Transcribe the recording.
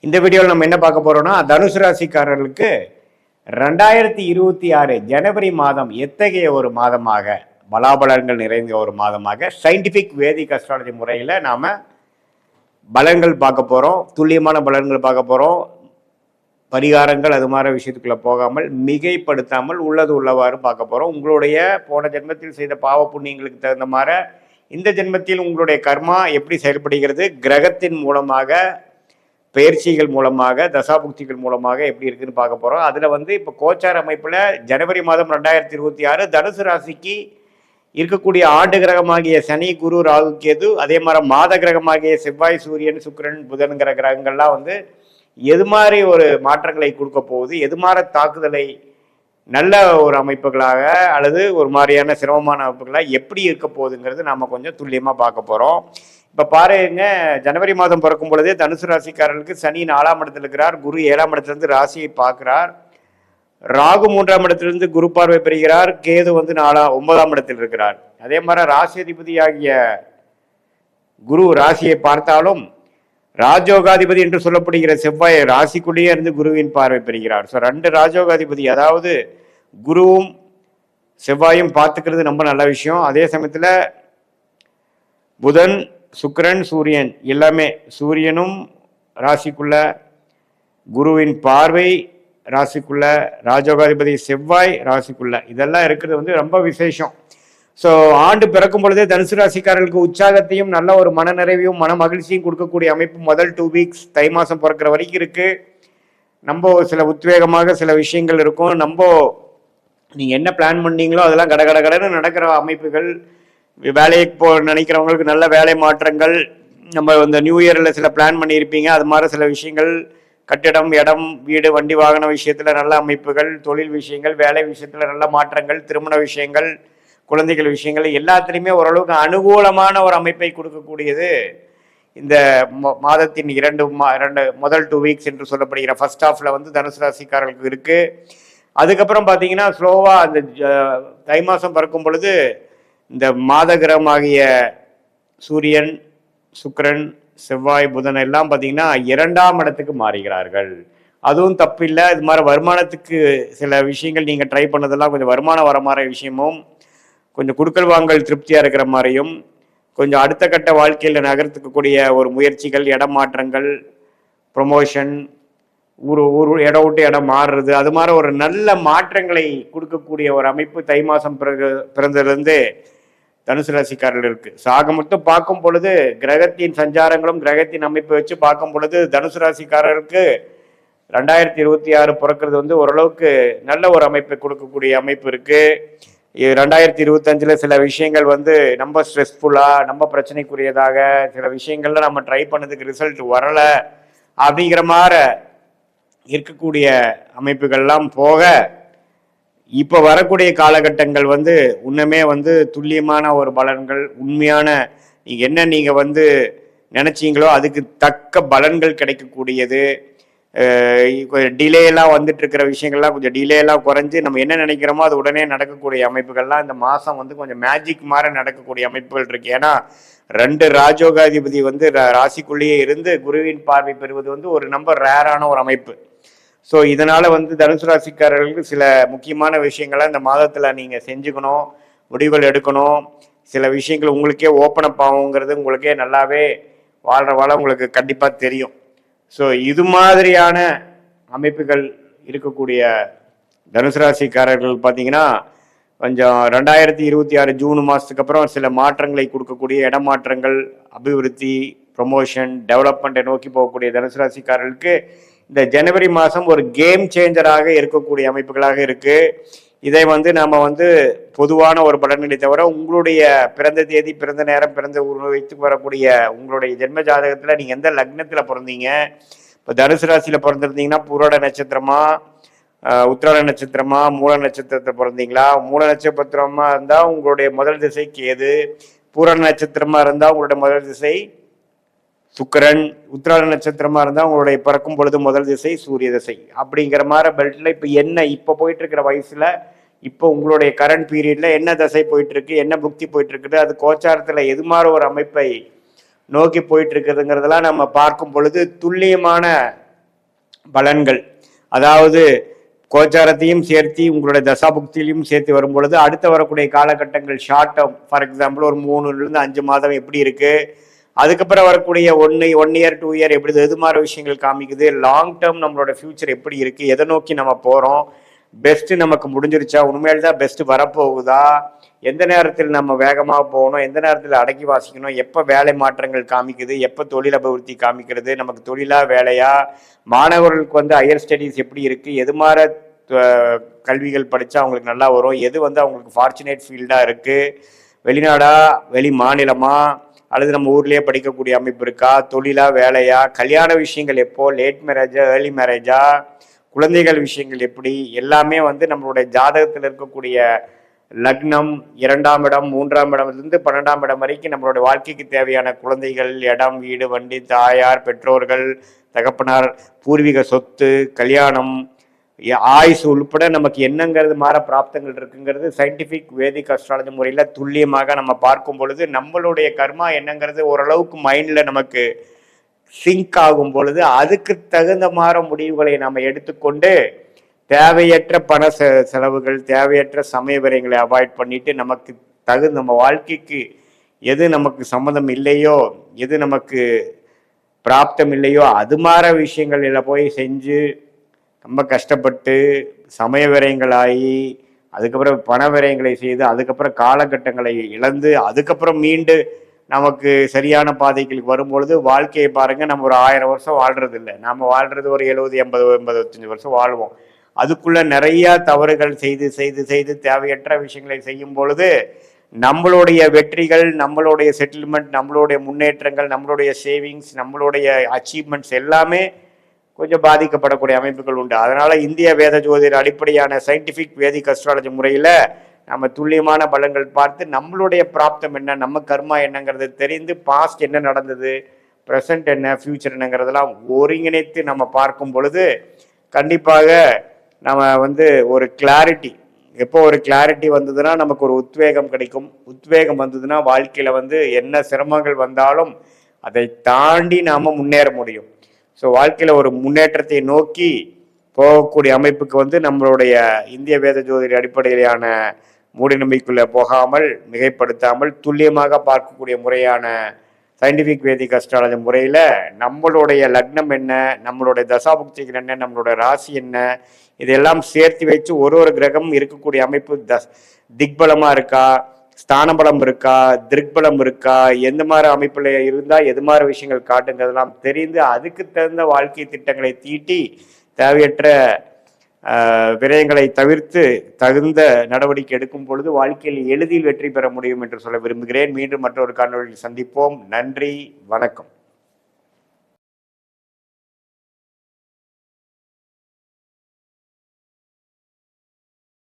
இந்த வீடியோவில் நம்ம என்ன பார்க்க போறோம்னா, தனுசு ராசிக்காரர்களுக்கு 2026 ஜனவரி மாதம் எத்தகைய ஒரு மாதமாக, பலாபலன்கள் நிறைந்த ஒரு மாதமாக சயின்டிபிக் வேதிக் அஸ்ட்ராலஜி முறையில் நாம பலன்கள் பார்க்க போறோம். துல்லியமான பலன்கள் பார்க்க போறோம். பரிகாரங்கள் அது மாதிரி விஷயத்துக்குள்ள போகாமல் மிகைப்படுத்தாமல் உள்ளது உள்ளவாறு பார்க்க போறோம். உங்களுடைய போன ஜென்மத்தில் செய்த பாவ புண்ணியங்களுக்கு தகுந்த மாதிரி இந்த ஜென்மத்தில் உங்களுடைய கர்மா எப்படி செயல்படுகிறது, கிரகத்தின் மூலமாக, பயிற்சிகள் மூலமாக, தசாபுக்திகள் மூலமாக எப்படி இருக்குன்னு பார்க்க போறோம். அதுல இப்போ கோச்சார அமைப்புல ஜனவரி மாதம் 2026 தனுசு ராசிக்கு இருக்கக்கூடிய ஆண்டு கிரகமாகிய சனி, குரு, ராகு, கேது, அதே மாதிரி மாத கிரகமாகிய செவ்வாய், சூரியன், சுக்கிரன், புதன்கிற கிரகங்கள்லாம் எது மாதிரி ஒரு மாற்றங்களை கொடுக்க போகுது, எது மாதிரி தாக்குதலை நல்ல ஒரு அமைப்புகளாக அல்லது ஒரு மாதிரியான சிரமமான அமைப்புகளாக எப்படி இருக்க போகுதுங்கிறது நாம கொஞ்சம் துல்லியமா பார்க்க போறோம். இப்ப பாருங்க, ஜனவரி மாதம் பிறக்கும் பொழுதே தனுசு ராசிக்காரர்களுக்கு சனி 4ஆம் இடத்துல இருக்கிறார், குரு 7ஆம் இடத்திலிருந்து ராசியை பார்க்கிறார், ராகு 3ஆம் இடத்திலிருந்து குரு பார்வை பெறுகிறார், கேது 9ஆம் இடத்தில் இருக்கிறார். அதே மாதிரி ராசி அதிபதி ஆகிய குரு ராசியை பார்த்தாலும் ராஜோகாதிபதி என்று சொல்லப்படுகிற செவ்வாய் ராசிக்குள்ளேயே இருந்து குருவின் பார்வை பெறுகிறார். ஸோ 2 ராஜோகாதிபதி, அதாவது குருவும் செவ்வாயும் பார்த்துக்கிறது ரொம்ப நல்ல விஷயம். அதே சமயத்துல புதன், சுக்கிரன், சூரியன் எல்லாமே, சூரியனும் ராசிக்குள்ள, குருவின் பார்வை ராசிக்குள்ள, ராஜோகாதிபதி செவ்வாய் ராசிக்குள்ள, இதெல்லாம் இருக்கிறது ரொம்ப விசேஷம். ஸோ ஆண்டு பிறக்கும் பொழுதே தனுசு ராசிக்காரர்களுக்கு உற்சாகத்தையும் நல்ல ஒரு மன நிறைவையும் மன மகிழ்ச்சியும் கொடுக்கக்கூடிய அமைப்பு முதல் 2 வீக்ஸ் தை மாதம் பிறக்கிற வரைக்கும் இருக்கு. நம்ம சில உத்வேகமாக சில விஷயங்கள் இருக்கும். நீங்க என்ன பிளான் பண்ணீங்களோ அதெல்லாம் கடகடன்னு நடக்கிற அமைப்புகள், வேலைக்கு நினைக்கிறவங்களுக்கு நல்ல வேலை மாற்றங்கள், நம்ம இந்த நியூ இயர்ல சில பிளான் பண்ணியிருப்பீங்க, அது மாதிரி சில விஷயங்கள், கட்டிடம், இடம், வீடு, வண்டி, வாகன விஷயத்துல நல்ல அமைப்புகள், தொழில் விஷயங்கள், வேலை விஷயத்துல நல்ல மாற்றங்கள், திருமண விஷயங்கள், குழந்தைகள் விஷயங்கள் எல்லாத்திலையுமே ஓரளவுக்கு அனுகூலமான ஒரு அமைப்பை கொடுக்கக்கூடியது இந்த மாதத்தின் முதல் 2 வீக்ஸ் என்று சொல்லப்படுகிற ஃபர்ஸ்ட் ஹாஃப்ல தனுசு ராசிக்காரர்களுக்கு இருக்கு. அதுக்கப்புறம் பார்த்தீங்கன்னா ஸ்லோவா அந்த தை மாதம் பிறக்கும் பொழுது இந்த மாத கிரகமாகிய சூரியன், சுக்கிரன், செவ்வாய், புதன் எல்லாம் பார்த்தீங்கன்னா 2ஆம் இடத்துக்கு மாறுகிறார்கள். அதுவும் தப்பில்லை. இது மாதிரி வருமானத்துக்கு சில விஷயங்கள் நீங்கள் ட்ரை பண்ணதெல்லாம் கொஞ்சம் வருமானம் வர மாதிரி விஷயமும், கொஞ்சம் குடுக்கல் வாங்கல் திருப்தியாக இருக்கிற மாதிரியும், கொஞ்சம் அடுத்த கட்ட வாழ்க்கையில் நகர்த்துக்கக்கூடிய ஒரு முயற்சிகள், இடம் மாற்றங்கள், ப்ரொமோஷன், இடம் விட்டு இடம் மாறுறது, அது மாதிரி ஒரு நல்ல மாற்றங்களை கொடுக்கக்கூடிய ஒரு அமைப்பு தை மாதம் பிறந்ததுலேருந்து தனுசு ராசிக்காரர்கள் இருக்கு. ஆக மட்டும் பார்க்கும் பொழுது கிரகத்தின் சஞ்சாரங்களும் கிரகத்தின் அமைப்பை வச்சு பார்க்கும் பொழுது தனுசு ராசிக்காரருக்கு 2026 பிறக்கிறது ஓரளவுக்கு நல்ல ஒரு அமைப்பை கொடுக்கக்கூடிய அமைப்பு இருக்கு. 2025 சில விஷயங்கள் ரொம்ப ஸ்ட்ரெஸ்ஃபுல்லா, ரொம்ப பிரச்சனைக்குரியதாக, சில விஷயங்கள்ல நம்ம ட்ரை பண்ணதுக்கு ரிசல்ட் வரல அப்படிங்கிற மாதிரி இருக்கக்கூடிய அமைப்புகள்லாம் போக, இப்ப வரக்கூடிய காலகட்டங்கள் இன்னுமே துல்லியமான ஒரு பலன்கள், உண்மையான நீங்க நினைச்சீங்களோ அதுக்கு தக்க பலன்கள் கிடைக்கக்கூடியது. டிலே எல்லாம் இருக்கிற விஷயங்கள்லாம் கொஞ்சம் டிலே எல்லாம் குறைஞ்சு நம்ம என்ன நினைக்கிறோமோ அது உடனே நடக்கக்கூடிய அமைப்புகள்லாம் இந்த மாசம் கொஞ்சம் மேஜிக் மாதிரி நடக்கக்கூடிய அமைப்புகள் இருக்கு. ஏன்னா 2 ராஜோகாதிபதி ராசிக்குள்ளேயே இருந்து குருவின் பார்வை பெறுவது ஒரு நம்பர் ரேரான ஒரு அமைப்பு. ஸோ இதனால தனுசு ராசிக்காரர்களுக்கு சில முக்கியமான விஷயங்களை இந்த மாதத்துல நீங்க செஞ்சுக்கணும், முடிவுகள் எடுக்கணும். சில விஷயங்கள் உங்களுக்கே ஓப்பன் அப் ஆகுங்கிறது உங்களுக்கே நல்லாவே வாழ்ற உங்களுக்கு கண்டிப்பா தெரியும். ஸோ இது மாதிரியான அமைப்புகள் இருக்கக்கூடிய தனுசு ராசிக்காரர்கள் பார்த்தீங்கன்னா கொஞ்சம் 2026 ஜூன் மாதத்துக்கு அப்புறம் சில மாற்றங்களை கொடுக்கக்கூடிய இடமாற்றங்கள், அபிவிருத்தி, ப்ரொமோஷன், டெவலப்மெண்ட்டை நோக்கி போகக்கூடிய தனுசு ராசிக்காரர்களுக்கு இந்த ஜனவரி மாதம் ஒரு கேம் சேஞ்சராக இருக்கக்கூடிய அமைப்புகளாக இருக்கு. இதை நாம பொதுவான ஒரு பலன்களை தவிர உங்களுடைய பிறந்த தேதி, பிறந்த நேரம், பிறந்த ஊர் வைத்து வரக்கூடிய உங்களுடைய ஜென்ம ஜாதகத்துல நீங்க எந்த லக்னத்துல பிறந்தீங்க, இப்போ தனுசு ராசியில பிறந்திருந்தீங்கன்னா பூராட நட்சத்திரமா, உத்திராட நட்சத்திரமா, மூல நட்சத்திரத்தை பிறந்தீங்களா, மூல நட்சத்திரமா இருந்தா உங்களுடைய முதல் திசை கேது, பூராட நட்சத்திரமா இருந்தா உங்களுடைய முதல் திசை சுக்கிரன், உத்திராட நட்சத்திரமா இருந்தா உங்களுடைய பிறக்கும் பொழுது முதல் திசை சூரிய திசை. அப்படிங்கிற மாதிரி பெல்ட்ல இப்ப போயிட்டு இருக்கிற வயசுல, இப்போ உங்களுடைய கரண்ட் பீரியட்ல என்ன தசை போயிட்டு இருக்கு, என்ன புக்தி போயிட்டு இருக்குது, அது கோச்சாரத்துல எது மாதிரி ஒரு அமைப்பை நோக்கி போயிட்டு இருக்குதுங்கிறதெல்லாம் நம்ம பார்க்கும் பொழுது துல்லியமான பலன்கள், அதாவது கோச்சாரத்தையும் சேர்த்து உங்களுடைய தசாபுக்தியிலையும் சேர்த்து வரும் பொழுது அடுத்த வரக்கூடிய காலகட்டங்கள் ஷார்ட் டேர்ம், ஃபார் எக்ஸாம்பிள் ஒரு 3 to 5 மாதம் எப்படி இருக்கு, அதுக்கப்புறம் வரக்கூடிய 1 year 2 year எப்படி எது மாதிரி விஷயங்கள் காமிக்குது, லாங் டேர்ம் நம்மளோட ஃபியூச்சர் எப்படி இருக்கு, எதை நோக்கி நம்ம போறோம், பெஸ்ட் நமக்கு முடிஞ்சிருச்சா, உண்மையில தான் பெஸ்ட் வரப்போகுதா, எந்த நேரத்தில் நம்ம வேகமாக போகணும், எந்த நேரத்தில் அடக்கி வாசிக்கணும், எப்போ வேலை மாற்றங்கள் காமிக்குது, எப்போ தொழில் அபிவிருத்தி காமிக்கிறது, நமக்கு தொழிலா வேலையா, மாணவர்களுக்கு வந்து ஹையர் ஸ்டடீஸ் எப்படி இருக்கு, எது மாதிரி கல்விகள் படித்தா அவங்களுக்கு நல்லா வரும், எது வந்து அவங்களுக்கு ஃபார்ச்சுனேட் ஃபீல்டாக இருக்கு, வெளிநாடா வெளி மாநிலமா அல்லது நம்ம ஊர்லேயே படிக்கக்கூடிய அமைப்பு இருக்கா, தொழிலா வேலையா, கல்யாண விஷயங்கள் எப்போ, லேட் மேரேஜா ஏர்லி மேரேஜா, குழந்தைகள் விஷயங்கள் எப்படி, எல்லாமே வந்து நம்மளுடைய ஜாதகத்தில் இருக்கக்கூடிய லக்னம் 2ஆம் இடம் 3ஆம் இடம்லேருந்து 12ஆம் இடம் வரைக்கும் நம்மளோட வாழ்க்கைக்கு தேவையான குழந்தைகள், இடம், வீடு, வண்டி, தாயார், பெற்றோர்கள், தகப்பனார், பூர்வீக சொத்து, கல்யாணம், ஆயுசு உள்பட நமக்கு என்னங்கிறது மாற பிராப்தங்கள் இருக்குங்கிறது சயின்டிஃபிக் வேதிக் அஸ்ட்ராலஜி முறையில் துல்லியமாக நம்ம பார்க்கும் பொழுது நம்மளுடைய கர்மா என்னங்கிறது ஓரளவுக்கு மைண்டில் நமக்கு சிங்க் ஆகும் பொழுது அதுக்கு தகுந்த மாதிரி முடிவுகளை நம்ம எடுத்துக்கொண்டு தேவையற்ற பண செலவுகள், தேவையற்ற சமய விரயங்களை அவாய்ட் பண்ணிட்டு நமக்கு நம்ம வாழ்க்கைக்கு எது நமக்கு சம்மந்தம் இல்லையோ, எது நமக்கு பிராப்தம் இல்லையோ அது மாதிரி விஷயங்களில் போய் செஞ்சு ரொம்ப கஷ்டப்பட்டு சமய விரயங்களாகி அதுக்கப்புறம் பண விரயங்களை செய்து அதுக்கப்புறம் காலகட்டங்களை இழந்து அதுக்கப்புறம் மீண்டு நமக்கு சரியான பாதைகளுக்கு வரும்பொழுது வாழ்க்கையை பாருங்க, நம்ம ஒரு 1000 வருஷம் வாழ்றது இல்லை, நம்ம வாழ்றது ஒரு 70 80 85 வருஷம் வாழ்வோம். அதுக்குள்ள நிறைய தவறுகள் செய்து செய்து செய்து தேவையற்ற விஷயங்களை செய்யும் பொழுது நம்மளுடைய வெற்றிகள், நம்மளுடைய செட்டில்மெண்ட், நம்மளுடைய முன்னேற்றங்கள், நம்மளுடைய சேவிங்ஸ், நம்மளுடைய அச்சீவ்மெண்ட்ஸ் எல்லாமே கொஞ்சம் பாதிக்கப்படக்கூடிய அமைப்புகள் உண்டு. அதனால இந்திய வேத ஜோதிட அடிப்படையான சயின்டிஃபிக் வேதிக் அஸ்ட்ராலஜி முறையில் நம்ம துல்லியமான பலன்கள் பார்த்து நம்மளுடைய பிராப்தம் என்ன, நம்ம கர்மா என்னங்கிறது தெரிந்து பாஸ்ட் என்ன நடந்தது, ப்ரெசன்ட் என்ன, ஃபியூச்சர் என்னங்கிறதெல்லாம் ஒருங்கிணைத்து நம்ம பார்க்கும் பொழுது கண்டிப்பாக நம்ம வந்து ஒரு கிளாரிட்டி, எப்போ ஒரு கிளாரிட்டி வந்ததுன்னா நமக்கு ஒரு உத்வேகம் கிடைக்கும். உத்வேகம் வந்ததுன்னா வாழ்க்கையில் வந்து என்ன சிரமங்கள் வந்தாலும் அதை தாண்டி நாம் முன்னேற முடியும். ஸோ வாழ்க்கையில் ஒரு முன்னேற்றத்தை நோக்கி போகக்கூடிய அமைப்புக்கு வந்து நம்மளுடைய இந்திய வேத ஜோதிட அடிப்படையிலான மூட நம்பிக்கைக்குள்ளே போகாமல் மிகைப்படுத்தாமல் துல்லியமாக பார்க்கக்கூடிய முறையான சயின்டிஃபிக் வேதிக் அஸ்ட்ராலஜி முறையில் நம்மளுடைய லக்னம் என்ன, நம்மளுடைய தசாபுக்திகள் என்ன, நம்மளோட ராசி என்ன, இதெல்லாம் சேர்த்து வச்சு ஒரு கிரகம் இருக்கக்கூடிய அமைப்பு திக்பலமாக இருக்கா, ஸ்தானபலம் இருக்கா, திருக்பலம் இருக்கா, எந்த மாதிரி அமைப்பில் இருந்தால் எது மாதிரி விஷயங்கள் காட்டுங்கிறதெல்லாம் தெரிந்து அதுக்கு தகுந்த வாழ்க்கை திட்டங்களை தீட்டி தேவையற்ற விரயங்களை தவிர்த்து தகுந்த நடவடிக்கை எடுக்கும் பொழுது வாழ்க்கையில் எளிதில் வெற்றி பெற முடியும் என்று சொல்ல விரும்புகிறேன். மீண்டும் மற்றொரு காணொளியில் சந்திப்போம். நன்றி, வணக்கம்.